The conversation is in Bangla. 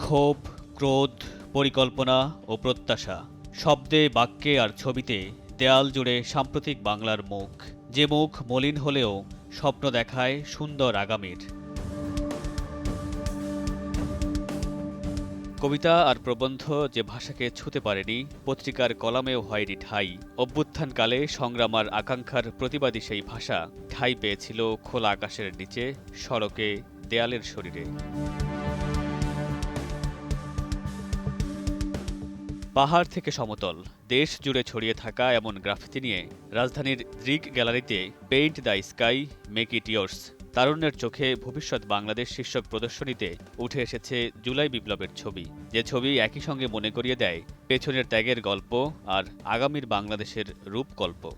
ক্ষোভ, ক্রোধ, পরিকল্পনা ও প্রত্যাশা। শব্দে, বাক্যে আর ছবিতে দেয়াল জুড়ে সাম্প্রতিক বাংলার মুখ। যে মুখ মলিন হলেও স্বপ্ন দেখায় সুন্দর আগামীর। কবিতা আর প্রবন্ধ যে ভাষাকে ছুঁতে পারেনি, পত্রিকার কলামেও হয়নি ঠাঁই। অভ্যুত্থানকালে সংগ্রাম আর আকাঙ্ক্ষার প্রতিবাদী সেই ভাষা ঠাঁই পেয়েছিল খোলা আকাশের নিচে, সড়কে, দেয়ালের শরীরে। পাহাড় থেকে সমতল, দেশ জুড়ে ছড়িয়ে থাকা এমন গ্রাফিতি নিয়ে রাজধানীর দৃক গ্যালারিতে paint the sky, make it yours, তারুণ্যের চোখে ভবিষ্যৎ বাংলাদেশ শীর্ষক প্রদর্শনীতে উঠে এসেছে জুলাই বিপ্লবের ছবি। যে ছবি একই সঙ্গে মনে করিয়ে দেয় পেছনের ত্যাগের গল্প আর আগামীর বাংলাদেশের রূপকল্প।